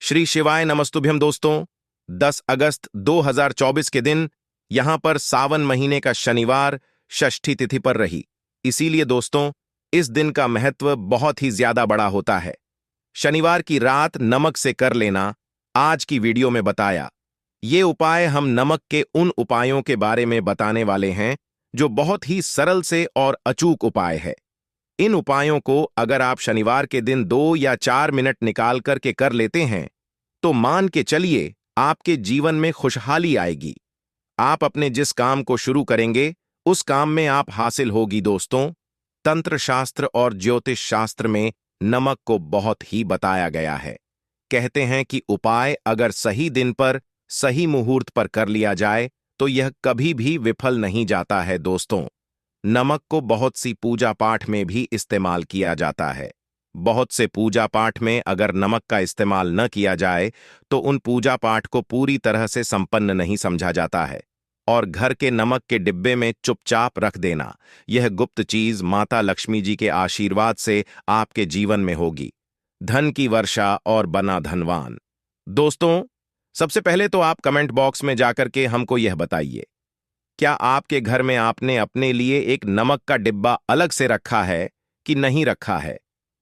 श्री शिवाय नमस्तुभ्यम दोस्तों। 10 अगस्त 2024 के दिन यहां पर सावन महीने का शनिवार षष्ठी तिथि पर रही। इसीलिए दोस्तों इस दिन का महत्व बहुत ही ज्यादा बड़ा होता है। शनिवार की रात नमक से कर लेना आज की वीडियो में बताया। ये उपाय हम नमक के उन उपायों के बारे में बताने वाले हैं जो बहुत ही सरल से और अचूक उपाय है। इन उपायों को अगर आप शनिवार के दिन 2 या 4 मिनट निकाल करके कर लेते हैं तो मान के चलिए आपके जीवन में खुशहाली आएगी। आप अपने जिस काम को शुरू करेंगे उस काम में आप हासिल होगी। दोस्तों, तंत्र शास्त्र और ज्योतिष शास्त्र में नमक को बहुत ही बताया गया है। कहते हैं कि उपाय अगर सही दिन पर सही मुहूर्त पर कर लिया जाए तो यह कभी भी विफल नहीं जाता है। दोस्तों, नमक को बहुत सी पूजा पाठ में भी इस्तेमाल किया जाता है। बहुत से पूजा पाठ में अगर नमक का इस्तेमाल न किया जाए तो उन पूजा पाठ को पूरी तरह से संपन्न नहीं समझा जाता है। और घर के नमक के डिब्बे में चुपचाप रख देना, यह गुप्त चीज माता लक्ष्मी जी के आशीर्वाद से आपके जीवन में होगी। धन की वर्षा और बना धनवान। दोस्तों, सबसे पहले तो आप कमेंट बॉक्स में जाकर के हमको यह बताइए, क्या आपके घर में आपने अपने लिए एक नमक का डिब्बा अलग से रखा है कि नहीं रखा है?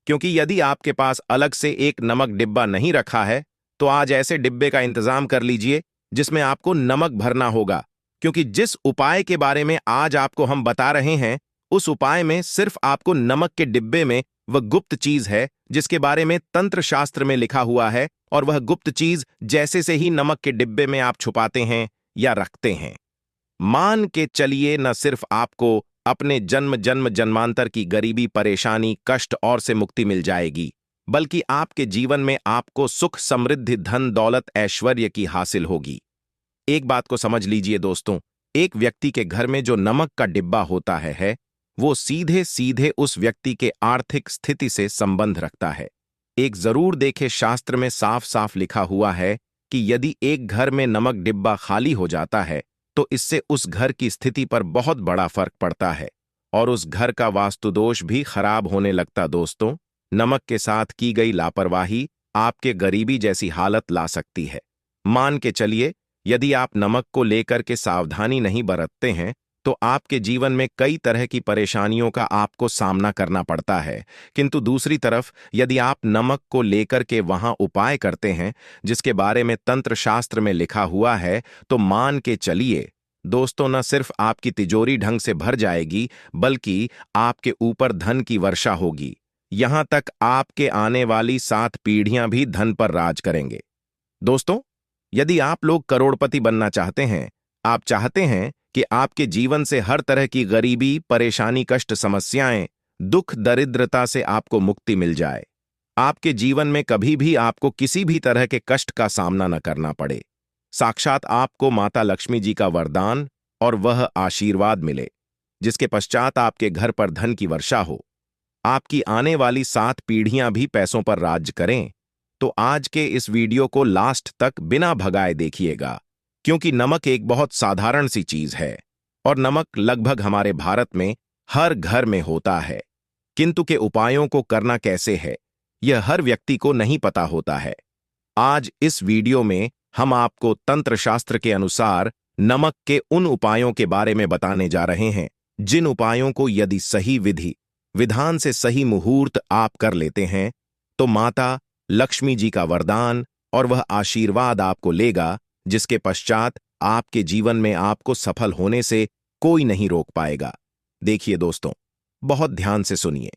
क्योंकि यदि आपके पास अलग से एक नमक डिब्बा नहीं रखा है तो आज ऐसे डिब्बे का इंतजाम कर लीजिए जिसमें आपको नमक भरना होगा। क्योंकि जिस उपाय के बारे में आज आपको हम बता रहे हैं उस उपाय में सिर्फ आपको नमक के डिब्बे में वह गुप्त चीज है जिसके बारे में तंत्र शास्त्र में लिखा हुआ है, और वह गुप्त चीज जैसे से ही नमक के डिब्बे में आप छुपाते हैं या रखते हैं, मान के चलिए न सिर्फ आपको अपने जन्म जन्म जन्मांतर की गरीबी, परेशानी, कष्ट और से मुक्ति मिल जाएगी, बल्कि आपके जीवन में आपको सुख, समृद्धि, धन, दौलत, ऐश्वर्य की हासिल होगी। एक बात को समझ लीजिए दोस्तों, एक व्यक्ति के घर में जो नमक का डिब्बा होता है वो सीधे सीधे उस व्यक्ति के आर्थिक स्थिति से संबंध रखता है। एक जरूर देखे, शास्त्र में साफ साफ लिखा हुआ है कि यदि एक घर में नमक डिब्बा खाली हो जाता है तो इससे उस घर की स्थिति पर बहुत बड़ा फर्क पड़ता है और उस घर का वास्तुदोष भी खराब होने लगता। दोस्तों, नमक के साथ की गई लापरवाही आपके गरीबी जैसी हालत ला सकती है। मान के चलिए यदि आप नमक को लेकर के सावधानी नहीं बरतते हैं तो आपके जीवन में कई तरह की परेशानियों का आपको सामना करना पड़ता है। किंतु दूसरी तरफ यदि आप नमक को लेकर के वहां उपाय करते हैं जिसके बारे में तंत्र शास्त्र में लिखा हुआ है तो मान के चलिए दोस्तों, न सिर्फ आपकी तिजोरी ढंग से भर जाएगी बल्कि आपके ऊपर धन की वर्षा होगी। यहां तक आपके आने वाली 7 पीढ़ियां भी धन पर राज करेंगे। दोस्तों, यदि आप लोग करोड़पति बनना चाहते हैं, आप चाहते हैं कि आपके जीवन से हर तरह की गरीबी, परेशानी, कष्ट, समस्याएं, दुख, दरिद्रता से आपको मुक्ति मिल जाए, आपके जीवन में कभी भी आपको किसी भी तरह के कष्ट का सामना न करना पड़े, साक्षात आपको माता लक्ष्मी जी का वरदान और वह आशीर्वाद मिले जिसके पश्चात आपके घर पर धन की वर्षा हो, आपकी आने वाली 7 पीढ़ियां भी पैसों पर राज करें, तो आज के इस वीडियो को लास्ट तक बिना भगाए देखिएगा। क्योंकि नमक एक बहुत साधारण सी चीज है और नमक लगभग हमारे भारत में हर घर में होता है, किंतु के उपायों को करना कैसे है यह हर व्यक्ति को नहीं पता होता है। आज इस वीडियो में हम आपको तंत्र शास्त्र के अनुसार नमक के उन उपायों के बारे में बताने जा रहे हैं जिन उपायों को यदि सही विधि विधान से सही मुहूर्त आप कर लेते हैं तो माता लक्ष्मी जी का वरदान और वह आशीर्वाद आपको लेगा जिसके पश्चात आपके जीवन में आपको सफल होने से कोई नहीं रोक पाएगा। देखिए दोस्तों, बहुत ध्यान से सुनिए।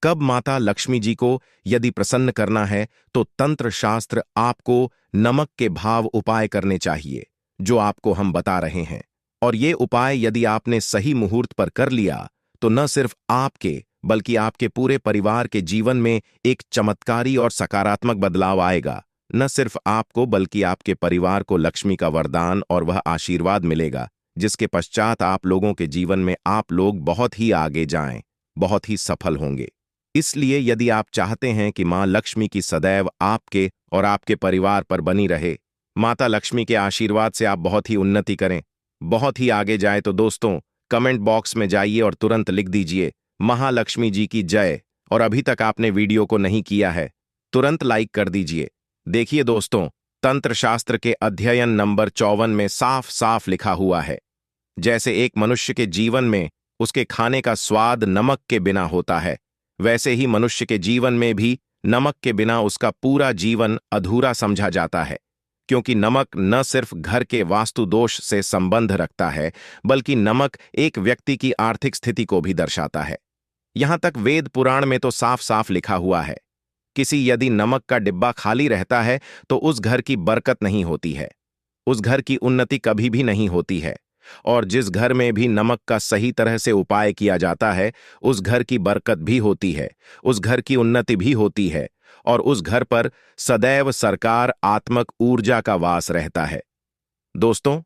कब माता लक्ष्मी जी को यदि प्रसन्न करना है तो तंत्र शास्त्र आपको नमक के भाव उपाय करने चाहिए जो आपको हम बता रहे हैं। और ये उपाय यदि आपने सही मुहूर्त पर कर लिया तो न सिर्फ आपके बल्कि आपके पूरे परिवार के जीवन में एक चमत्कारी और सकारात्मक बदलाव आएगा। न सिर्फ आपको बल्कि आपके परिवार को लक्ष्मी का वरदान और वह आशीर्वाद मिलेगा जिसके पश्चात आप लोगों के जीवन में आप लोग बहुत ही आगे जाएं, बहुत ही सफल होंगे। इसलिए यदि आप चाहते हैं कि मां लक्ष्मी की सदैव आपके और आपके परिवार पर बनी रहे, माता लक्ष्मी के आशीर्वाद से आप बहुत ही उन्नति करें, बहुत ही आगे जाए, तो दोस्तों कमेंट बॉक्स में जाइए और तुरंत लिख दीजिए महालक्ष्मी जी की जय। और अभी तक आपने वीडियो को नहीं किया है तुरंत लाइक कर दीजिए देखिए दोस्तों, तंत्र शास्त्र के अध्ययन नंबर 54 में साफ साफ लिखा हुआ है, जैसे एक मनुष्य के जीवन में उसके खाने का स्वाद नमक के बिना होता है, वैसे ही मनुष्य के जीवन में भी नमक के बिना उसका पूरा जीवन अधूरा समझा जाता है। क्योंकि नमक न सिर्फ घर के वास्तु दोष से संबंध रखता है, बल्कि नमक एक व्यक्ति की आर्थिक स्थिति को भी दर्शाता है। यहां तक वेद पुराण में तो साफ साफ लिखा हुआ है, किसी यदि नमक का डिब्बा खाली रहता है तो उस घर की बरकत नहीं होती है, उस घर की उन्नति कभी भी नहीं होती है। और जिस घर में भी नमक का सही तरह से उपाय किया जाता है, उस घर की बरकत भी होती है, उस घर की उन्नति भी होती है, और उस घर पर सदैव सरकार आत्मक ऊर्जा का वास रहता है। दोस्तों,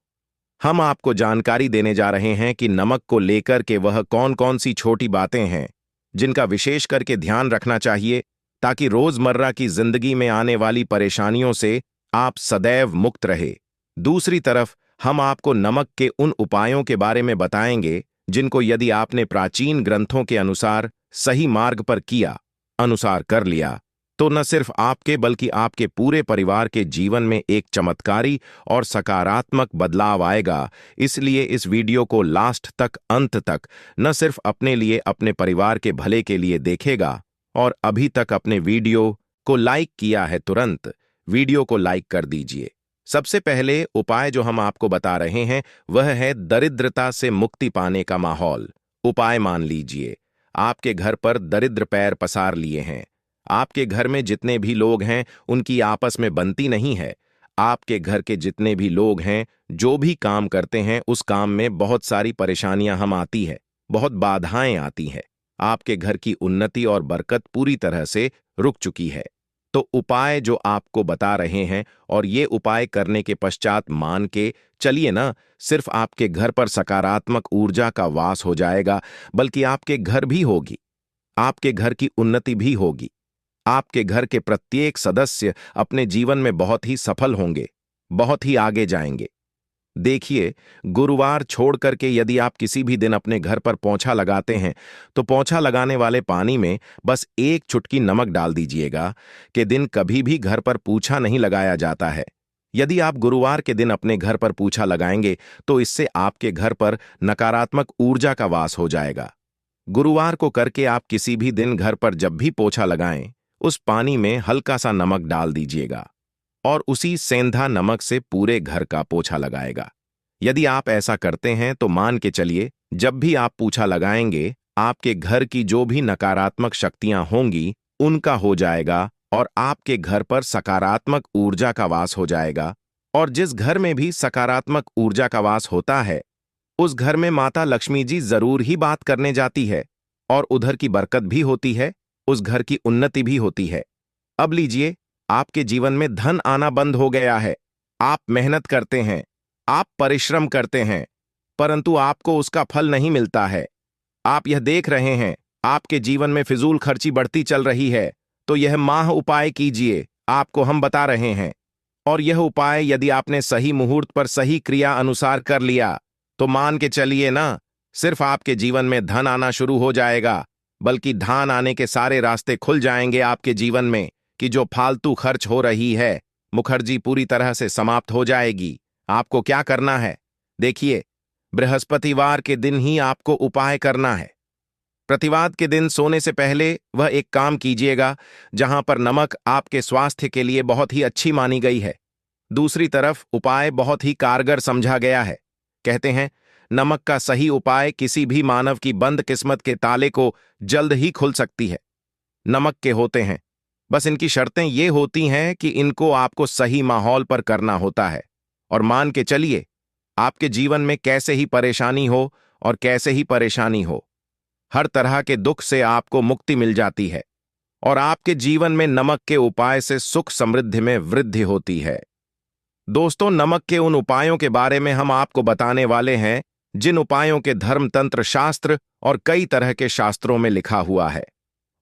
हम आपको जानकारी देने जा रहे हैं कि नमक को लेकर के वह कौन कौन सी छोटी बातें हैं जिनका विशेष करके ध्यान रखना चाहिए, ताकि रोजमर्रा की जिंदगी में आने वाली परेशानियों से आप सदैव मुक्त रहे। दूसरी तरफ हम आपको नमक के उन उपायों के बारे में बताएंगे जिनको यदि आपने प्राचीन ग्रंथों के अनुसार सही मार्ग पर किया, अनुसार कर लिया, तो न सिर्फ आपके बल्कि आपके पूरे परिवार के जीवन में एक चमत्कारी और सकारात्मक बदलाव आएगा। इसलिए इस वीडियो को लास्ट तक, अंत तक न सिर्फ अपने लिए, अपने परिवार के भले के लिए देखेगा, और अभी तक अपने वीडियो को लाइक किया है तुरंत वीडियो को लाइक कर दीजिए। सबसे पहले उपाय जो हम आपको बता रहे हैं वह है दरिद्रता से मुक्ति पाने का माहौल। उपाय मान लीजिए, आपके घर पर दरिद्र पैर पसार लिए हैं, आपके घर में जितने भी लोग हैं उनकी आपस में बनती नहीं है, आपके घर के जितने भी लोग हैं जो भी काम करते हैं उस काम में बहुत सारी परेशानियां हम आती है, बहुत बाधाएं आती हैं, आपके घर की उन्नति और बरकत पूरी तरह से रुक चुकी है। तो उपाय जो आपको बता रहे हैं, और ये उपाय करने के पश्चात मान के चलिए ना, सिर्फ आपके घर पर सकारात्मक ऊर्जा का वास हो जाएगा, बल्कि आपके घर भी होगी, आपके घर की उन्नति भी होगी, आपके घर के प्रत्येक सदस्य अपने जीवन में बहुत ही सफल होंगे, बहुत ही आगे जाएंगे। देखिए, गुरुवार छोड़ करके यदि आप किसी भी दिन अपने घर पर पोंछा लगाते हैं, तो पोंछा लगाने वाले पानी में बस एक चुटकी नमक डाल दीजिएगा। के दिन कभी भी घर पर पूछा नहीं लगाया जाता है। यदि आप गुरुवार के दिन अपने घर पर पूछा लगाएंगे तो इससे आपके घर पर नकारात्मक ऊर्जा का वास हो जाएगा। गुरुवार को करके आप किसी भी दिन घर पर जब भी पोछा लगाएं, उस पानी में हल्का सा नमक डाल दीजिएगा और उसी सेंधा नमक से पूरे घर का पोछा लगाएगा। यदि आप ऐसा करते हैं तो मान के चलिए, जब भी आप पोछा लगाएंगे, आपके घर की जो भी नकारात्मक शक्तियां होंगी उनका हो जाएगा और आपके घर पर सकारात्मक ऊर्जा का वास हो जाएगा। और जिस घर में भी सकारात्मक ऊर्जा का वास होता है, उस घर में माता लक्ष्मी जी जरूर ही बात करने जाती है और उधर की बरकत भी होती है, उस घर की उन्नति भी होती है। अब लीजिए, आपके जीवन में धन आना बंद हो गया है। आप मेहनत करते हैं, आप परिश्रम करते हैं, परंतु आपको उसका फल नहीं मिलता है। आप यह देख रहे हैं आपके जीवन में फिजूल खर्ची बढ़ती चल रही है, तो यह माह उपाय कीजिए, आपको हम बता रहे हैं। और यह उपाय यदि आपने सही मुहूर्त पर सही क्रिया अनुसार कर लिया तो मान के चलिए ना, सिर्फ आपके जीवन में धन आना शुरू हो जाएगा, बल्कि धन आने के सारे रास्ते खुल जाएंगे आपके जीवन में, कि जो फालतू खर्च हो रही है मुखर्जी पूरी तरह से समाप्त हो जाएगी। आपको क्या करना है? देखिए, बृहस्पतिवार के दिन ही आपको उपाय करना है। प्रतिवाद के दिन सोने से पहले वह एक काम कीजिएगा जहां पर नमक आपके स्वास्थ्य के लिए बहुत ही अच्छी मानी गई है। दूसरी तरफ उपाय बहुत ही कारगर समझा गया है। कहते हैं, नमक का सही उपाय किसी भी मानव की बंद किस्मत के ताले को जल्द ही खुल सकती है। नमक के होते हैं, बस इनकी शर्तें ये होती हैं कि इनको आपको सही माहौल पर करना होता है। और मान के चलिए, आपके जीवन में कैसे ही परेशानी हो और कैसे ही परेशानी हो, हर तरह के दुख से आपको मुक्ति मिल जाती है और आपके जीवन में नमक के उपाय से सुख समृद्धि में वृद्धि होती है। दोस्तों, नमक के उन उपायों के बारे में हम आपको बताने वाले हैं जिन उपायों के धर्म, तंत्र, शास्त्र और कई तरह के शास्त्रों में लिखा हुआ है।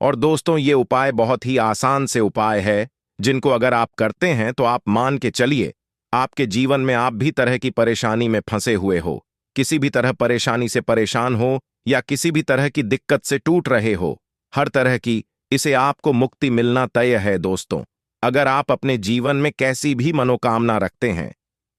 और दोस्तों, ये उपाय बहुत ही आसान से उपाय है जिनको अगर आप करते हैं तो आप मान के चलिए, आपके जीवन में आप भी तरह की परेशानी में फंसे हुए हो, किसी भी तरह परेशानी से परेशान हो या किसी भी तरह की दिक्कत से टूट रहे हो, हर तरह की, इसे आपको मुक्ति मिलना तय है। दोस्तों, अगर आप अपने जीवन में कैसी भी मनोकामना रखते हैं,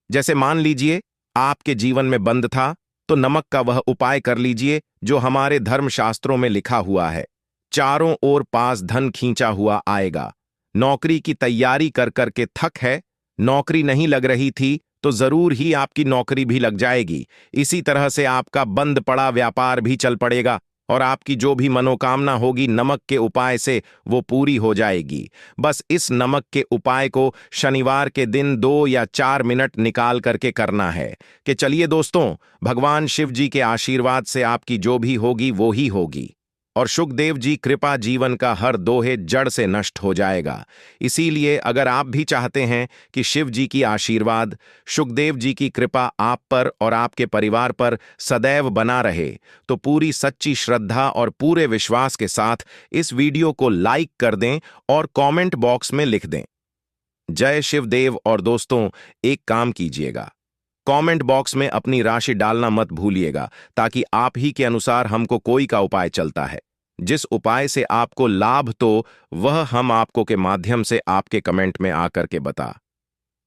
जैसे मान लीजिए आपके जीवन में बंद था, तो नमक का वह उपाय कर लीजिए जो हमारे धर्मशास्त्रों में लिखा हुआ है। चारों ओर पास धन खींचा हुआ आएगा। नौकरी की तैयारी कर करके थक है, नौकरी नहीं लग रही थी, तो जरूर ही आपकी नौकरी भी लग जाएगी। इसी तरह से आपका बंद पड़ा व्यापार भी चल पड़ेगा और आपकी जो भी मनोकामना होगी नमक के उपाय से वो पूरी हो जाएगी। बस इस नमक के उपाय को शनिवार के दिन 2 या 4 मिनट निकाल करके करना है। कि चलिए दोस्तों, भगवान शिव जी के आशीर्वाद से आपकी जो भी होगी वो ही होगी और सुखदेव जी कृपा जीवन का हर दोहे जड़ से नष्ट हो जाएगा। इसीलिए अगर आप भी चाहते हैं कि शिव जी की आशीर्वाद, सुखदेव जी की कृपा आप पर और आपके परिवार पर सदैव बना रहे, तो पूरी सच्ची श्रद्धा और पूरे विश्वास के साथ इस वीडियो को लाइक कर दें और कमेंट बॉक्स में लिख दें जय शिवदेव। और दोस्तों, एक काम कीजिएगा, कमेंट बॉक्स में अपनी राशि डालना मत भूलिएगा, ताकि आप ही के अनुसार हमको कोई का उपाय चलता है। जिस उपाय से आपको लाभ तो वह हम आपको के माध्यम से आपके कमेंट में आकर के बता।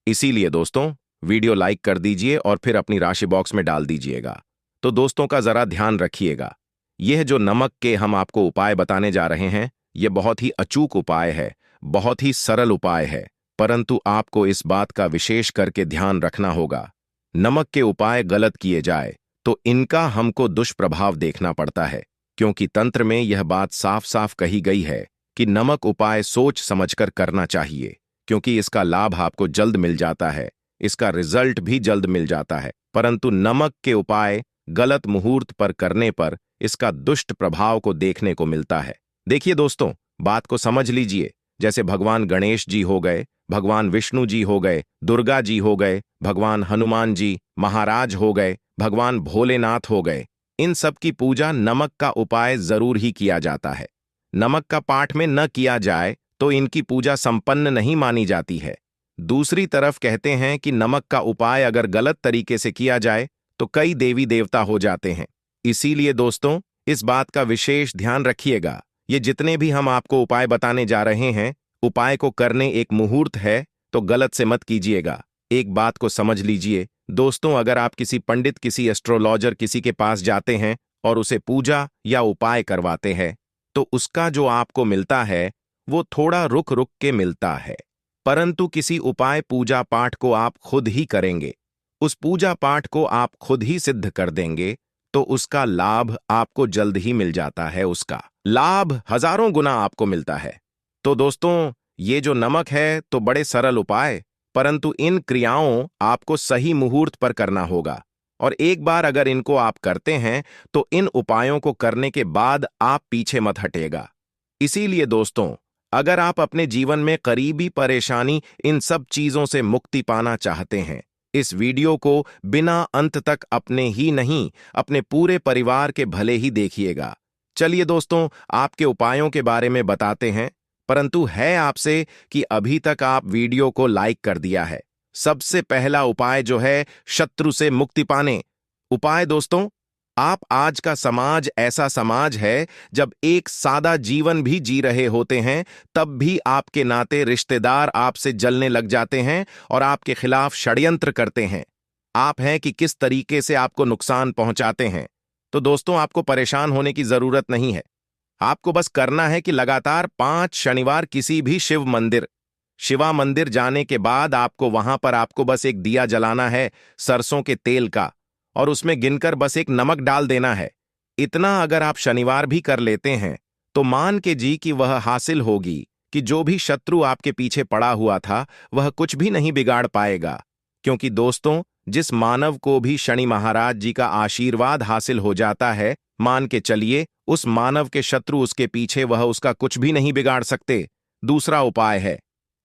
इसीलिए दोस्तों, वीडियो लाइक कर दीजिए और फिर अपनी राशि बॉक्स में डाल दीजिएगा। तो दोस्तों का जरा ध्यान रखिएगा, यह जो नमक के हम आपको उपाय बताने जा रहे हैं, यह बहुत ही अचूक उपाय है, बहुत ही सरल उपाय है, परंतु आपको इस बात का विशेष करके ध्यान रखना होगा। नमक के उपाय गलत किए जाए तो इनका हमको दुष्प्रभाव देखना पड़ता है, क्योंकि तंत्र में यह बात साफ साफ कही गई है कि नमक उपाय सोच समझकर करना चाहिए, क्योंकि इसका लाभ आपको जल्द मिल जाता है, इसका रिजल्ट भी जल्द मिल जाता है। परंतु नमक के उपाय गलत मुहूर्त पर करने पर इसका दुष्ट प्रभाव को देखने को मिलता है। देखिए दोस्तों, बात को समझ लीजिए। जैसे भगवान गणेश जी हो गए, भगवान विष्णु जी हो गए, दुर्गा जी हो गए, भगवान हनुमान जी महाराज हो गए, भगवान भोलेनाथ हो गए, इन सब की पूजा नमक का उपाय जरूर ही किया जाता है। नमक का पाठ में न किया जाए तो इनकी पूजा संपन्न नहीं मानी जाती है। दूसरी तरफ कहते हैं कि नमक का उपाय अगर गलत तरीके से किया जाए तो कई देवी देवता हो जाते हैं। इसीलिए दोस्तों, इस बात का विशेष ध्यान रखिएगा। ये जितने भी हम आपको उपाय बताने जा रहे हैं, उपाय को करने एक मुहूर्त है, तो गलत से मत कीजिएगा। एक बात को समझ लीजिए दोस्तों, अगर आप किसी पंडित, किसी एस्ट्रोलॉजर, किसी के पास जाते हैं और उसे पूजा या उपाय करवाते हैं, तो उसका जो आपको मिलता है वो थोड़ा रुक रुक के मिलता है। परंतु किसी उपाय पूजा पाठ को आप खुद ही करेंगे, उस पूजा पाठ को आप खुद ही सिद्ध कर देंगे, तो उसका लाभ आपको जल्द ही मिल जाता है। उसका लाभ हजारों गुना आपको मिलता है। तो दोस्तों, ये जो नमक है तो बड़े सरल उपाय, परंतु इन क्रियाओं आपको सही मुहूर्त पर करना होगा। और एक बार अगर इनको आप करते हैं तो इन उपायों को करने के बाद आप पीछे मत हटेगा। इसीलिए दोस्तों, अगर आप अपने जीवन में करीबी परेशानी, इन सब चीजों से मुक्ति पाना चाहते हैं, इस वीडियो को बिना अंत तक अपने ही नहीं, अपने पूरे परिवार के भले ही देखिएगा। चलिए दोस्तों, आपके उपायों के बारे में बताते हैं, परंतु है आपसे कि अभी तक आप वीडियो को लाइक कर दिया है। सबसे पहला उपाय जो है शत्रु से मुक्ति पाने उपाय। दोस्तों, आप आज का समाज ऐसा समाज है, जब एक सादा जीवन भी जी रहे होते हैं, तब भी आपके नाते रिश्तेदार आपसे जलने लग जाते हैं और आपके खिलाफ षड्यंत्र करते हैं। आप हैं कि किस तरीके से आपको नुकसान पहुंचाते हैं। तो दोस्तों, आपको परेशान होने की जरूरत नहीं है। आपको बस करना है कि लगातार 5 शनिवार किसी भी शिवा मंदिर जाने के बाद आपको वहां पर आपको बस एक दिया जलाना है सरसों के तेल का, और उसमें गिनकर बस एक नमक डाल देना है। इतना अगर आप शनिवार भी कर लेते हैं तो मान के जी कि वह हासिल होगी कि जो भी शत्रु आपके पीछे पड़ा हुआ था वह कुछ भी नहीं बिगाड़ पाएगा। क्योंकि दोस्तों, जिस मानव को भी शनि महाराज जी का आशीर्वाद हासिल हो जाता है, मान के चलिए उस मानव के शत्रु उसके पीछे वह उसका कुछ भी नहीं बिगाड़ सकते। दूसरा उपाय है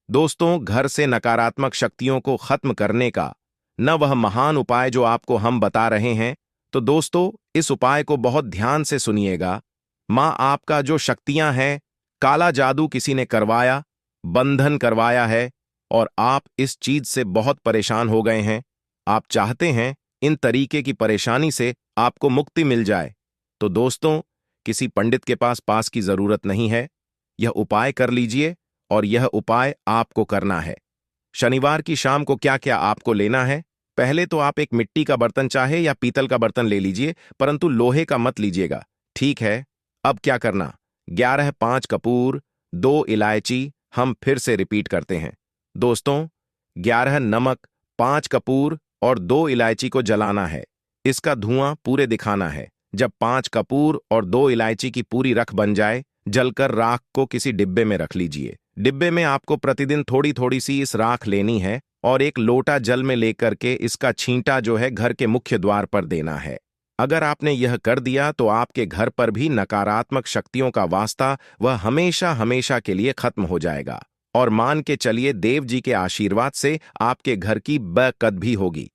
दोस्तों, घर से नकारात्मक शक्तियों को खत्म करने का न वह महान उपाय जो आपको हम बता रहे हैं। तो दोस्तों, इस उपाय को बहुत ध्यान से सुनिएगा। मां आपका जो शक्तियां हैं, काला जादू किसी ने करवाया, बंधन करवाया है और आप इस चीज से बहुत परेशान हो गए हैं, आप चाहते हैं इन तरीके की परेशानी से आपको मुक्ति मिल जाए, तो दोस्तों, किसी पंडित के पास की जरूरत नहीं है। यह उपाय कर लीजिए और यह उपाय आपको करना है। शनिवार की शाम को क्या क्या आपको लेना है? पहले तो आप एक मिट्टी का बर्तन चाहे या पीतल का बर्तन ले लीजिए, परंतु लोहे का मत लीजिएगा, ठीक है? अब क्या करना? 11 5 कपूर, 2 इलायची, हम फिर से रिपीट करते हैं दोस्तों, 11 नमक, 5 कपूर और 2 इलायची को जलाना है। इसका धुआं पूरे दिखाना है। जब 5 कपूर और 2 इलायची की पूरी रख बन जाए, जलकर राख को किसी डिब्बे में रख लीजिए। डिब्बे में आपको प्रतिदिन थोड़ी थोड़ी सी इस राख लेनी है और एक लोटा जल में लेकर के इसका छींटा जो है घर के मुख्य द्वार पर देना है। अगर आपने यह कर दिया तो आपके घर पर भी नकारात्मक शक्तियों का वास्ता वह हमेशा हमेशा के लिए खत्म हो जाएगा और मान के चलिए देव जी के आशीर्वाद से आपके घर की बरकत भी होगी।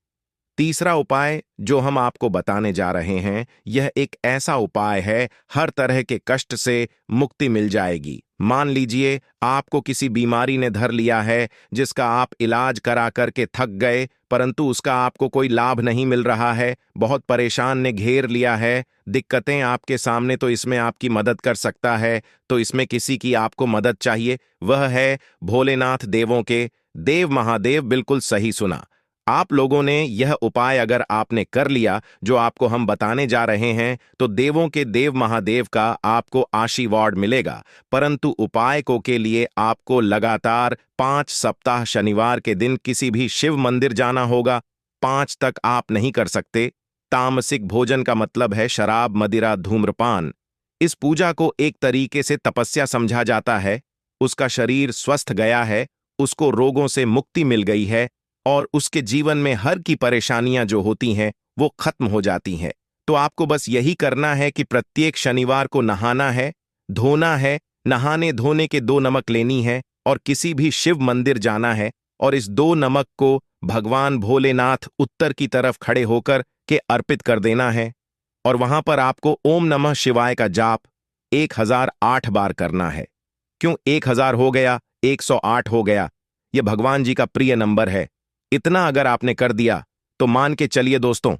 तीसरा उपाय जो हम आपको बताने जा रहे हैं, यह एक ऐसा उपाय है हर तरह के कष्ट से मुक्ति मिल जाएगी। मान लीजिए आपको किसी बीमारी ने धर लिया है जिसका आप इलाज करा करके थक गए, परंतु उसका आपको कोई लाभ नहीं मिल रहा है, बहुत परेशान ने घेर लिया है, दिक्कतें आपके सामने, तो इसमें आपकी मदद कर सकता है। तो इसमें किसी की आपको मदद चाहिए, वह है भोलेनाथ देवों के देव महादेव। बिल्कुल सही सुना आप लोगों ने। यह उपाय अगर आपने कर लिया जो आपको हम बताने जा रहे हैं, तो देवों के देव महादेव का आपको आशीर्वाद मिलेगा। परंतु उपाय को के लिए आपको लगातार 5 सप्ताह शनिवार के दिन किसी भी शिव मंदिर जाना होगा। 5 तक आप नहीं कर सकते। तामसिक भोजन का मतलब है शराब, मदिरा, धूम्रपान। इस पूजा को एक तरीके से तपस्या समझा जाता है। उसका शरीर स्वस्थ गया है, उसको रोगों से मुक्ति मिल गई है और उसके जीवन में हर की परेशानियां जो होती हैं वो खत्म हो जाती हैं। तो आपको बस यही करना है कि प्रत्येक शनिवार को नहाना है, धोना है, नहाने धोने के 2 नमक लेनी है और किसी भी शिव मंदिर जाना है और इस 2 नमक को भगवान भोलेनाथ उत्तर की तरफ खड़े होकर के अर्पित कर देना है और वहां पर आपको ओम नमः शिवाय का जाप 1008 बार करना है। क्यों 1000 हो गया, 108 हो गया? यह भगवान जी का प्रिय नंबर है। इतना अगर आपने कर दिया तो मान के चलिए दोस्तों,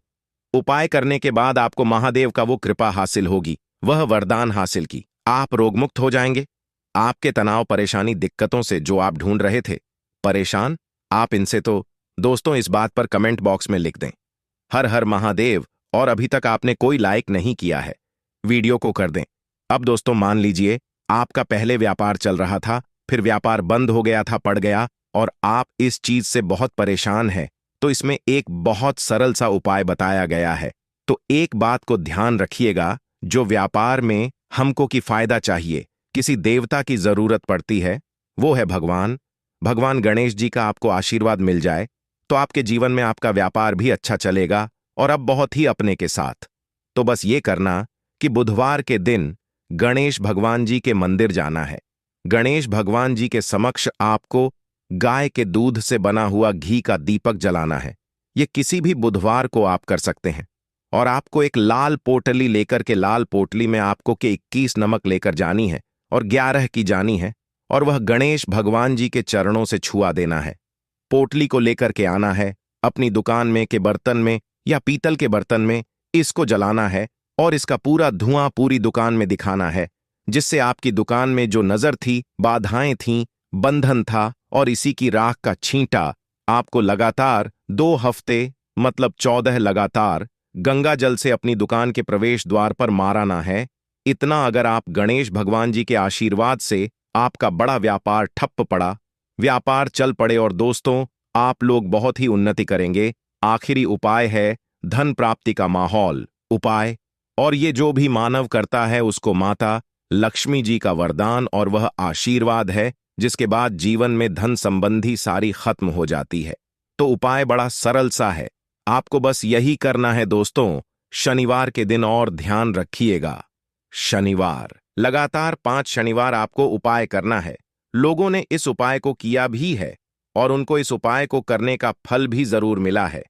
उपाय करने के बाद आपको महादेव का वो कृपा हासिल होगी, वह वरदान हासिल की। आप रोगमुक्त हो जाएंगे। आपके तनाव, परेशानी, दिक्कतों से जो आप ढूंढ रहे थे परेशान, आप इनसे तो दोस्तों इस बात पर कमेंट बॉक्स में लिख दें हर हर महादेव। और अभी तक आपने कोई लाइक नहीं किया है, वीडियो को कर दें। अब दोस्तों मान लीजिए आपका पहले व्यापार चल रहा था, फिर व्यापार बंद हो गया था, पड़ गया और आप इस चीज से बहुत परेशान हैं, तो इसमें एक बहुत सरल सा उपाय बताया गया है। तो एक बात को ध्यान रखिएगा, जो व्यापार में हमको की फायदा चाहिए, किसी देवता की जरूरत पड़ती है, वो है भगवान गणेश जी का आपको आशीर्वाद मिल जाए तो आपके जीवन में आपका व्यापार भी अच्छा चलेगा और अब बहुत ही अपने के साथ। तो बस ये करना कि बुधवार के दिन गणेश भगवान जी के मंदिर जाना है। गणेश भगवान जी के समक्ष आपको गाय के दूध से बना हुआ घी का दीपक जलाना है। ये किसी भी बुधवार को आप कर सकते हैं और आपको एक लाल पोटली लेकर के, लाल पोटली में आपको के 21 नमक लेकर जानी है और 11 की जानी है और वह गणेश भगवान जी के चरणों से छुआ देना है। पोटली को लेकर के आना है, अपनी दुकान में के बर्तन में या पीतल के बर्तन में इसको जलाना है और इसका पूरा धुआं पूरी दुकान में दिखाना है, जिससे आपकी दुकान में जो नजर थी, बाधाएं थीं, बंधन था, और इसी की राख का छींटा आपको लगातार 2 हफ्ते मतलब 14 लगातार गंगा जल से अपनी दुकान के प्रवेश द्वार पर माराना है। इतना अगर आप गणेश भगवान जी के आशीर्वाद से आपका बड़ा व्यापार ठप्प पड़ा, व्यापार चल पड़े और दोस्तों आप लोग बहुत ही उन्नति करेंगे। आखिरी उपाय है धन प्राप्ति का माहौल उपाय, और ये जो भी मानव करता है उसको माता लक्ष्मी जी का वरदान और वह आशीर्वाद है, जिसके बाद जीवन में धन संबंधी सारी खत्म हो जाती है। तो उपाय बड़ा सरल सा है, आपको बस यही करना है दोस्तों। शनिवार के दिन और ध्यान रखिएगा, शनिवार लगातार 5 शनिवार आपको उपाय करना है। लोगों ने इस उपाय को किया भी है और उनको इस उपाय को करने का फल भी जरूर मिला है।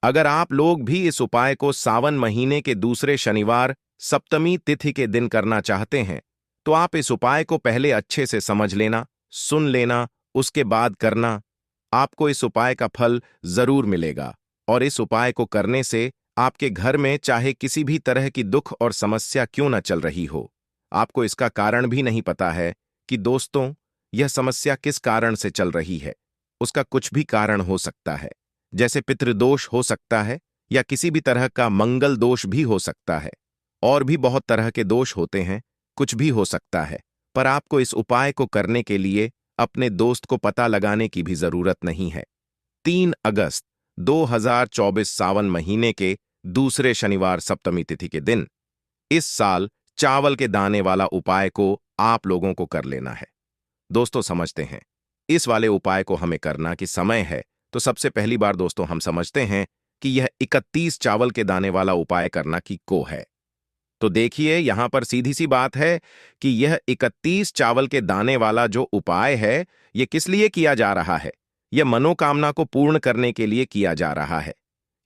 अगर आप लोग भी इस उपाय को सावन महीने के दूसरे शनिवार सप्तमी तिथि के दिन करना चाहते हैं, तो आप इस उपाय को पहले अच्छे से समझ लेना, सुन लेना, उसके बाद करना। आपको इस उपाय का फल जरूर मिलेगा और इस उपाय को करने से आपके घर में चाहे किसी भी तरह की दुख और समस्या क्यों न चल रही हो, आपको इसका कारण भी नहीं पता है कि दोस्तों यह समस्या किस कारण से चल रही है। उसका कुछ भी कारण हो सकता है, जैसे पितृदोष हो सकता है या किसी भी तरह का मंगल दोष भी हो सकता है। और भी बहुत तरह के दोष होते हैं, कुछ भी हो सकता है। पर आपको इस उपाय को करने के लिए अपने दोस्त को पता लगाने की भी जरूरत नहीं है। 3 अगस्त 2024 सावन महीने के दूसरे शनिवार सप्तमी तिथि के दिन इस साल चावल के दाने वाला उपाय को आप लोगों को कर लेना है। दोस्तों समझते हैं इस वाले उपाय को हमें करना कि समय है, तो सबसे पहली बार दोस्तों हम समझते हैं कि यह 31 चावल के दाने वाला उपाय करना की को है। तो देखिए यहां पर सीधी सी बात है कि यह 31 चावल के दाने वाला जो उपाय है, यह किस लिए किया जा रहा है। यह मनोकामना को पूर्ण करने के लिए किया जा रहा है।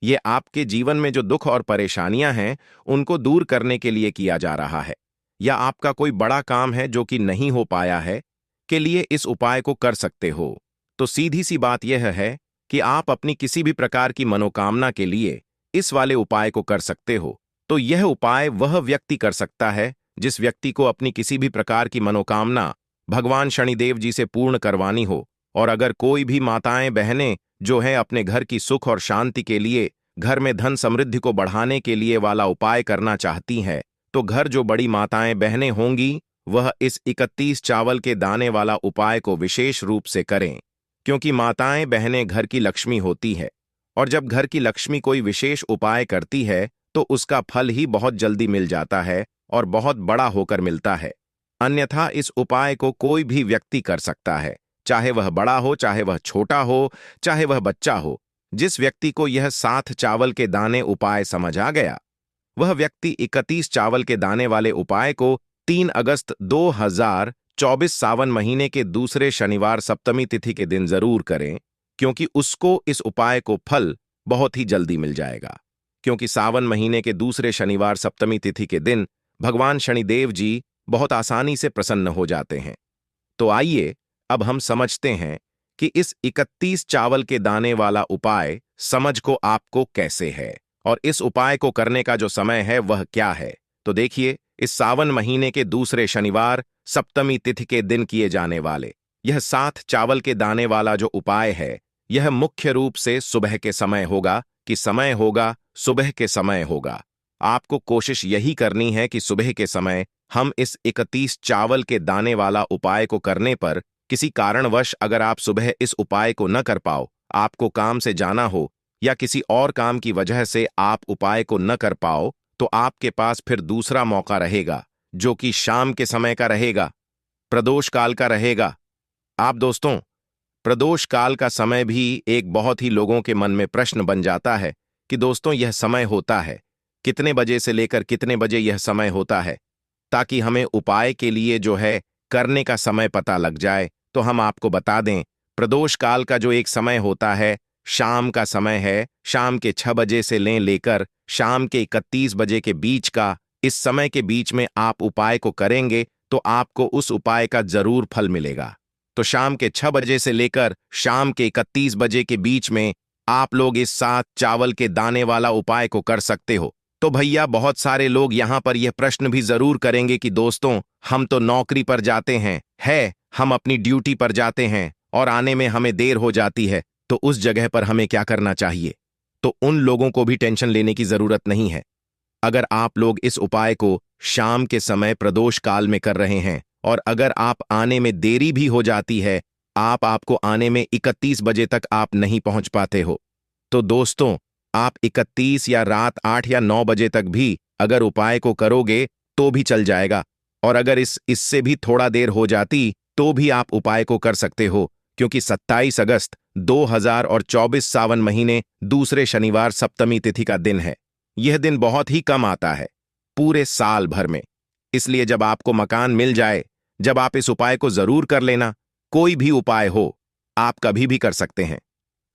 यह आपके जीवन में जो दुख और परेशानियां हैं उनको दूर करने के लिए किया जा रहा है, या आपका कोई बड़ा काम है जो कि नहीं हो पाया है, के लिए इस उपाय को कर सकते हो। तो सीधी सी बात यह है कि आप अपनी किसी भी प्रकार की मनोकामना के लिए इस वाले उपाय को कर सकते हो। तो यह उपाय वह व्यक्ति कर सकता है जिस व्यक्ति को अपनी किसी भी प्रकार की मनोकामना भगवान शनिदेव जी से पूर्ण करवानी हो। और अगर कोई भी माताएं बहनें जो है अपने घर की सुख और शांति के लिए, घर में धन समृद्धि को बढ़ाने के लिए वाला उपाय करना चाहती हैं, तो घर जो बड़ी माताएं बहनें होंगी वह इस 31 चावल के दाने वाला उपाय को विशेष रूप से करें, क्योंकि माताएं बहनें घर की लक्ष्मी होती है। और जब घर की लक्ष्मी कोई विशेष उपाय करती है तो उसका फल ही बहुत जल्दी मिल जाता है और बहुत बड़ा होकर मिलता है। अन्यथा इस उपाय को कोई भी व्यक्ति कर सकता है, चाहे वह बड़ा हो, चाहे वह छोटा हो, चाहे वह बच्चा हो। जिस व्यक्ति को यह 7 चावल के दाने उपाय समझ आ गया, वह व्यक्ति 31 चावल के दाने वाले उपाय को 3 अगस्त 2024 सावन महीने के दूसरे शनिवार सप्तमी तिथि के दिन जरूर करें, क्योंकि उसको इस उपाय को फल बहुत ही जल्दी मिल जाएगा। क्योंकि सावन महीने के दूसरे शनिवार सप्तमी तिथि के दिन भगवान शनिदेव जी बहुत आसानी से प्रसन्न हो जाते हैं। तो आइए अब हम समझते हैं कि इस 31 चावल के दाने वाला उपाय समझ को आपको कैसे है और इस उपाय को करने का जो समय है वह क्या है। तो देखिए, इस सावन महीने के दूसरे शनिवार सप्तमी तिथि के दिन किए जाने वाले यह 7 चावल के दाने वाला जो उपाय है, यह मुख्य रूप से सुबह के समय होगा कि समय होगा सुबह के समय होगा। आपको कोशिश यही करनी है कि सुबह के समय हम इस 31 चावल के दाने वाला उपाय को करने पर किसी कारणवश अगर आप सुबह इस उपाय को न कर पाओ, आपको काम से जाना हो या किसी और काम की वजह से आप उपाय को न कर पाओ, तो आपके पास फिर दूसरा मौका रहेगा जो कि शाम के समय का रहेगा, प्रदोष काल का रहेगा। आप दोस्तों, प्रदोष काल का समय भी एक बहुत ही लोगों के मन में प्रश्न बन जाता है कि दोस्तों यह समय होता है, कितने बजे से लेकर कितने बजे यह समय होता है, ताकि हमें उपाय के लिए जो है करने का समय पता लग जाए। तो हम आपको बता दें, प्रदोष काल का जो एक समय होता है, शाम का समय है, शाम के 6 बजे से लेकर शाम के 31 बजे के बीच का। इस समय के बीच में आप उपाय को करेंगे तो आपको उस उपाय का जरूर फल मिलेगा। तो शाम के 6 बजे से लेकर शाम के 31 बजे के बीच में आप लोग इस 7 चावल के दाने वाला उपाय को कर सकते हो। तो भैया बहुत सारे लोग यहाँ पर यह प्रश्न भी जरूर करेंगे कि दोस्तों हम तो नौकरी पर जाते हैं, हम अपनी ड्यूटी पर जाते हैं और आने में हमें देर हो जाती है, तो उस जगह पर हमें क्या करना चाहिए। तो उन लोगों को भी टेंशन लेने की जरूरत नहीं है। अगर आप लोग इस उपाय को शाम के समय प्रदोष काल में कर रहे हैं और अगर आप आने में देरी भी हो जाती है, आपको आने में 31 बजे तक आप नहीं पहुंच पाते हो, तो दोस्तों आप 31 या रात 8 या 9 बजे तक भी अगर उपाय को करोगे तो भी चल जाएगा। और अगर इससे भी थोड़ा देर हो जाती तो भी आप उपाय को कर सकते हो, क्योंकि 27 अगस्त 2024 सावन महीने दूसरे शनिवार सप्तमी तिथि का दिन है। यह दिन बहुत ही कम आता है पूरे साल भर में। इसलिए जब आपको मकान मिल जाए, जब आप इस उपाय को जरूर कर लेना। कोई भी उपाय हो, आप कभी भी कर सकते हैं।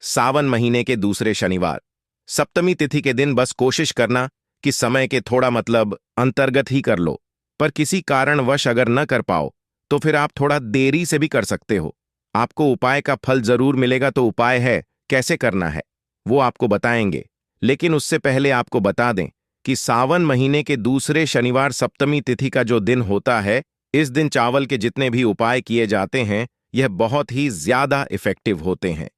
सावन महीने के दूसरे शनिवार सप्तमी तिथि के दिन बस कोशिश करना कि समय के थोड़ा अंतर्गत ही कर लो। पर किसी कारणवश अगर न कर पाओ तो फिर आप थोड़ा देरी से भी कर सकते हो। आपको उपाय का फल जरूर मिलेगा। तो उपाय है कैसे करना है वो आपको बताएंगे, लेकिन उससे पहले आपको बता दें कि सावन महीने के दूसरे शनिवार सप्तमी तिथि का जो दिन होता है, इस दिन चावल के जितने भी उपाय किए जाते हैं यह बहुत ही ज्यादा इफेक्टिव होते हैं।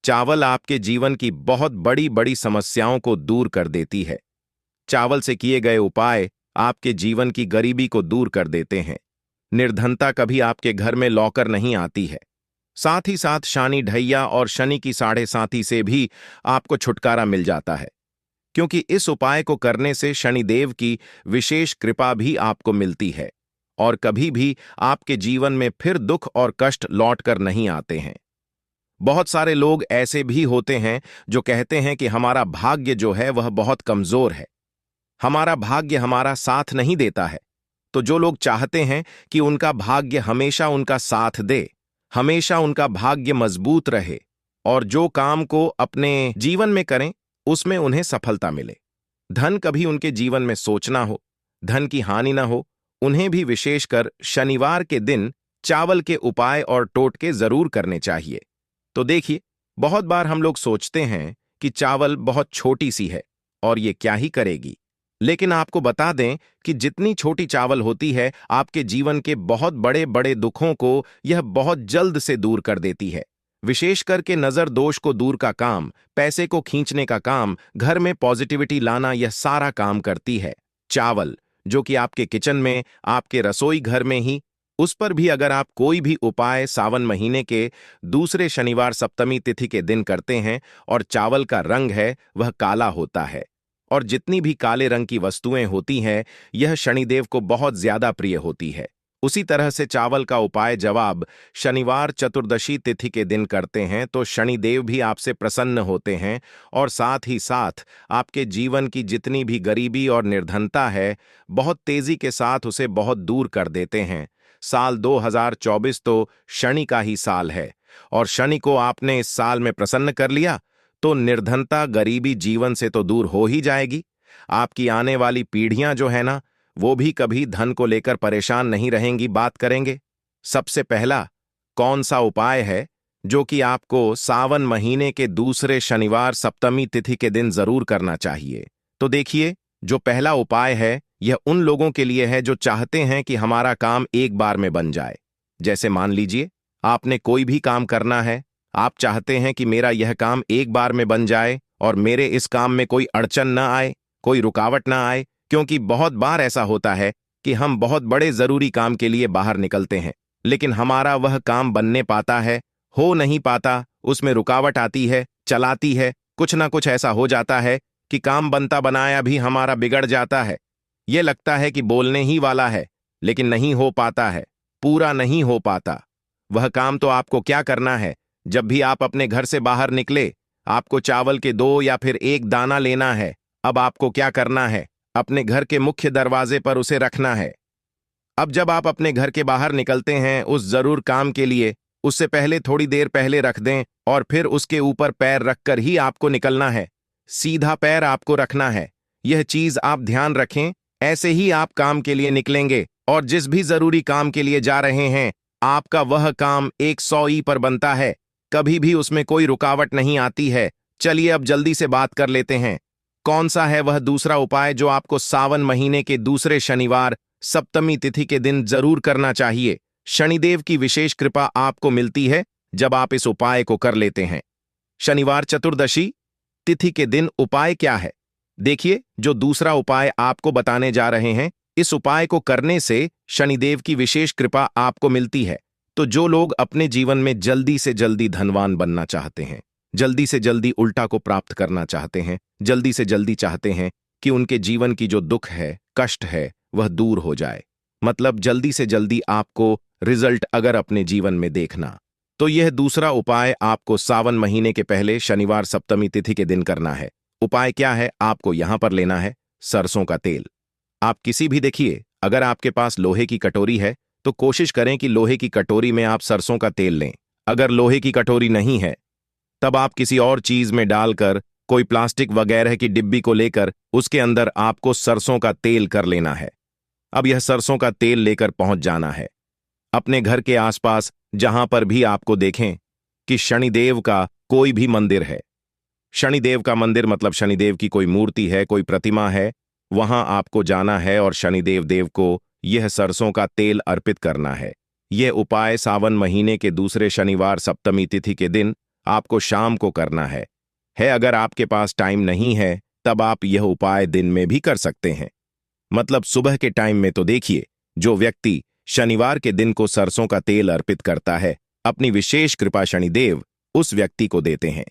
चावल आपके जीवन की बहुत बड़ी बड़ी समस्याओं को दूर कर देती है। चावल से किए गए उपाय आपके जीवन की गरीबी को दूर कर देते हैं। निर्धनता कभी आपके घर में लौकर नहीं आती है। साथ ही साथ शनि ढैया और शनि की साढ़े साथी से भी आपको छुटकारा मिल जाता है, क्योंकि इस उपाय को करने से शनिदेव की विशेष कृपा भी आपको मिलती है और कभी भी आपके जीवन में फिर दुख और कष्ट लौट कर नहीं आते हैं। बहुत सारे लोग ऐसे भी होते हैं जो कहते हैं कि हमारा भाग्य जो है वह बहुत कमजोर है, हमारा भाग्य हमारा साथ नहीं देता है। तो जो लोग चाहते हैं कि उनका भाग्य हमेशा उनका साथ दे, हमेशा उनका भाग्य मजबूत रहे और जो काम को अपने जीवन में करें उसमें उन्हें सफलता मिले, धन कभी उनके जीवन में सोचना हो, धन की हानि ना हो, उन्हें भी विशेषकर शनिवार के दिन चावल के उपाय और टोटके जरूर करने चाहिए। तो देखिए, बहुत बार हम लोग सोचते हैं कि चावल बहुत छोटी सी है और ये क्या ही करेगी, लेकिन आपको बता दें कि जितनी छोटी चावल होती है, आपके जीवन के बहुत बड़े बड़े दुखों को यह बहुत जल्द से दूर कर देती है। विशेष करके नजर दोष को दूर का काम, पैसे को खींचने का काम, घर में पॉजिटिविटी लाना, यह सारा काम करती है चावल, जो कि आपके किचन में, आपके रसोई घर में ही, उस पर भी अगर आप कोई भी उपाय सावन महीने के दूसरे शनिवार सप्तमी तिथि के दिन करते हैं और चावल का रंग है वह काला होता है, और जितनी भी काले रंग की वस्तुएं होती हैं यह शनिदेव को बहुत ज्यादा प्रिय होती है। उसी तरह से चावल का उपाय जब आप शनिवार चतुर्दशी तिथि के दिन करते हैं तो शनिदेव भी आपसे प्रसन्न होते हैं और साथ ही साथ आपके जीवन की जितनी भी गरीबी और निर्धनता है बहुत तेजी के साथ उसे बहुत दूर कर देते हैं। साल 2024 तो शनि का ही साल है और शनि को आपने इस साल में प्रसन्न कर लिया तो निर्धनता, गरीबी जीवन से तो दूर हो ही जाएगी। आपकी आने वाली पीढ़ियां जो है ना, वो भी कभी धन को लेकर परेशान नहीं रहेंगी। बात करेंगे सबसे पहला कौन सा उपाय है जो कि आपको सावन महीने के दूसरे शनिवार सप्तमी तिथि के दिन जरूर करना चाहिए। तो देखिए, जो पहला उपाय है यह उन लोगों के लिए है जो चाहते हैं कि हमारा काम एक बार में बन जाए। जैसे मान लीजिए आपने कोई भी काम करना है, आप चाहते हैं कि मेरा यह काम एक बार में बन जाए और मेरे इस काम में कोई अड़चन ना आए, कोई रुकावट ना आए, क्योंकि बहुत बार ऐसा होता है कि हम बहुत बड़े जरूरी काम के लिए बाहर निकलते हैं लेकिन हमारा वह काम बनने पाता है, हो नहीं पाता, उसमें रुकावट आती है, चलाती है, कुछ ना कुछ ऐसा हो जाता है कि काम बनता बनाया भी हमारा बिगड़ जाता है। ये लगता है कि बोलने ही वाला है लेकिन नहीं हो पाता है, पूरा नहीं हो पाता। वह काम तो आपको क्या करना है, जब भी आप अपने घर से बाहर निकले आपको चावल के 2 या फिर 1 दाना लेना है। अब आपको क्या करना है, अपने घर के मुख्य दरवाजे पर उसे रखना है। अब जब आप अपने घर के बाहर निकलते हैं उस जरूर काम के लिए, उससे पहले थोड़ी देर पहले रख दें और फिर उसके ऊपर पैर रखकर ही आपको निकलना है। सीधा पैर आपको रखना है, यह चीज आप ध्यान रखें। ऐसे ही आप काम के लिए निकलेंगे और जिस भी जरूरी काम के लिए जा रहे हैं आपका वह काम 100 पर बनता है, कभी भी उसमें कोई रुकावट नहीं आती है। चलिए अब जल्दी से बात कर लेते हैं कौन सा है वह दूसरा उपाय जो आपको सावन महीने के दूसरे शनिवार सप्तमी तिथि के दिन जरूर करना चाहिए। शनिदेव की विशेष कृपा आपको मिलती है जब आप इस उपाय को कर लेते हैं। शनिवार चतुर्दशी तिथि के दिन उपाय क्या है? देखिए, जो दूसरा उपाय आपको बताने जा रहे हैं, इस उपाय को करने से शनिदेव की विशेष कृपा आपको मिलती है। तो जो लोग अपने जीवन में जल्दी से जल्दी धनवान बनना चाहते हैं, जल्दी से जल्दी उल्टा को प्राप्त करना चाहते हैं, जल्दी से जल्दी चाहते हैं कि उनके जीवन की जो दुख है, कष्ट है, वह दूर हो जाए, मतलब जल्दी से जल्दी आपको रिजल्ट अगर अपने जीवन में देखना, तो यह दूसरा उपाय आपको सावन महीने के पहले शनिवार सप्तमी तिथि के दिन करना है। उपाय क्या है? आपको यहां पर लेना है सरसों का तेल। आप किसी भी, देखिए, अगर आपके पास लोहे की कटोरी है तो कोशिश करें कि लोहे की कटोरी में आप सरसों का तेल लें। अगर लोहे की कटोरी नहीं है तब आप किसी और चीज में डालकर, कोई प्लास्टिक वगैरह की डिब्बी को लेकर उसके अंदर आपको सरसों का तेल कर लेना है। अब यह सरसों का तेल लेकर पहुंच जाना है अपने घर के आसपास, जहां पर भी आपको देखें कि शनिदेव का कोई भी मंदिर है। शनिदेव का मंदिर मतलब शनिदेव की कोई मूर्ति है, कोई प्रतिमा है, वहां आपको जाना है और शनिदेव देव को यह सरसों का तेल अर्पित करना है। यह उपाय सावन महीने के दूसरे शनिवार सप्तमी तिथि के दिन आपको शाम को करना है अगर आपके पास टाइम नहीं है तब आप यह उपाय दिन में भी कर सकते हैं। मतलब सुबह के टाइम में तो देखिए, जो व्यक्ति शनिवार के दिन को सरसों का तेल अर्पित करता है, अपनी विशेष कृपा शनिदेव उस व्यक्ति को देते हैं।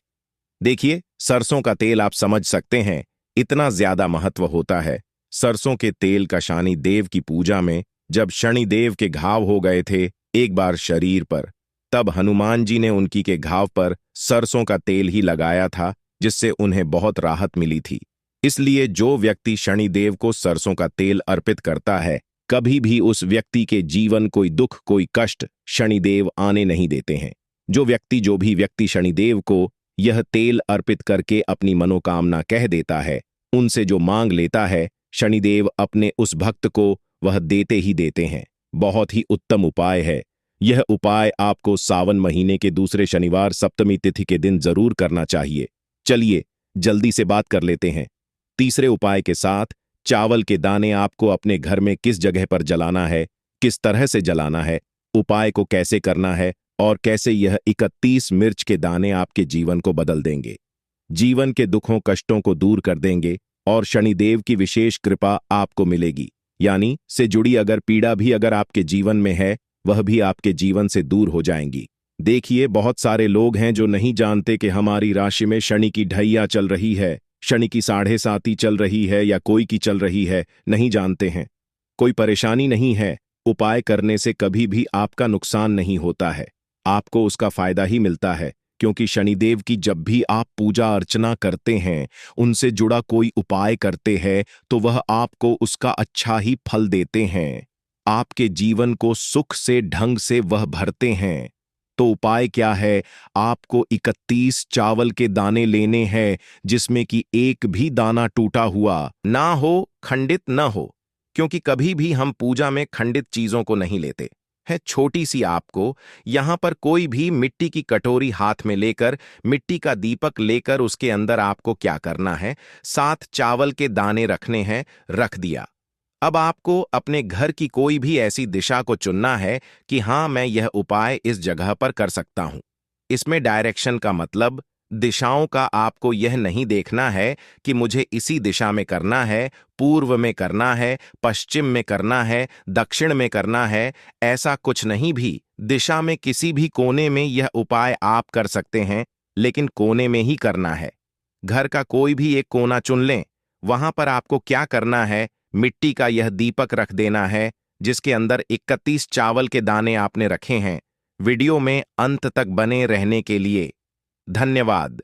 देखिए, सरसों का तेल आप समझ सकते हैं इतना ज्यादा महत्व होता है। सरसों के तेल का शनि देव की पूजा में जब शनिदेव के घाव हो गए थे एक बार शरीर पर, तब हनुमान जी ने उनकी के घाव पर सरसों का तेल ही लगाया था, जिससे उन्हें बहुत राहत मिली थी। इसलिए जो व्यक्ति शनिदेव को सरसों का तेल अर्पित करता है, कभी भी उस व्यक्ति के जीवन कोई दुख कोई कष्ट शनिदेव आने नहीं देते हैं। जो भी व्यक्ति शनिदेव को यह तेल अर्पित करके अपनी मनोकामना कह देता है, उनसे जो मांग लेता है, शनिदेव अपने उस भक्त को वह देते ही देते हैं। बहुत ही उत्तम उपाय है। यह उपाय आपको सावन महीने के दूसरे शनिवार सप्तमी तिथि के दिन जरूर करना चाहिए। चलिए जल्दी से बात कर लेते हैं। तीसरे उपाय के साथ, चावल के दाने आपको अपने घर में किस जगह पर जलाना है, किस तरह से जलाना है, उपाय को कैसे करना है और कैसे यह 31 मिर्च के दाने आपके जीवन को बदल देंगे, जीवन के दुखों कष्टों को दूर कर देंगे और शनिदेव की विशेष कृपा आपको मिलेगी। यानी से जुड़ी अगर पीड़ा भी अगर आपके जीवन में है, वह भी आपके जीवन से दूर हो जाएंगी। देखिए, बहुत सारे लोग हैं जो नहीं जानते कि हमारी राशि में शनि की ढैया चल रही है, शनि की 7.5 चल रही है या कोई की चल रही है, नहीं जानते हैं। कोई परेशानी नहीं है, उपाय करने से कभी भी आपका नुकसान नहीं होता है, आपको उसका फायदा ही मिलता है। क्योंकि शनिदेव की जब भी आप पूजा अर्चना करते हैं, उनसे जुड़ा कोई उपाय करते हैं, तो वह आपको उसका अच्छा ही फल देते हैं, आपके जीवन को सुख से ढंग से वह भरते हैं। तो उपाय क्या है? आपको 31 चावल के दाने लेने हैं, जिसमें कि एक भी दाना टूटा हुआ ना हो, खंडित न हो, क्योंकि कभी भी हम पूजा में खंडित चीजों को नहीं लेते है। छोटी सी आपको यहां पर कोई भी मिट्टी की कटोरी हाथ में लेकर, मिट्टी का दीपक लेकर उसके अंदर आपको क्या करना है, 7 चावल के दाने रखने हैं, रख दिया। अब आपको अपने घर की कोई भी ऐसी दिशा को चुनना है कि हां, मैं यह उपाय इस जगह पर कर सकता हूं। इसमें डायरेक्शन का मतलब दिशाओं का आपको यह नहीं देखना है कि मुझे इसी दिशा में करना है, पूर्व में करना है, पश्चिम में करना है, दक्षिण में करना है, ऐसा कुछ नहीं। भी दिशा में किसी भी कोने में यह उपाय आप कर सकते हैं, लेकिन कोने में ही करना है। घर का कोई भी एक कोना चुन लें। वहां पर आपको क्या करना है, मिट्टी का यह दीपक रख देना है, जिसके अंदर 31 चावल के दाने आपने रखे हैं। वीडियो में अंत तक बने रहने के लिए धन्यवाद।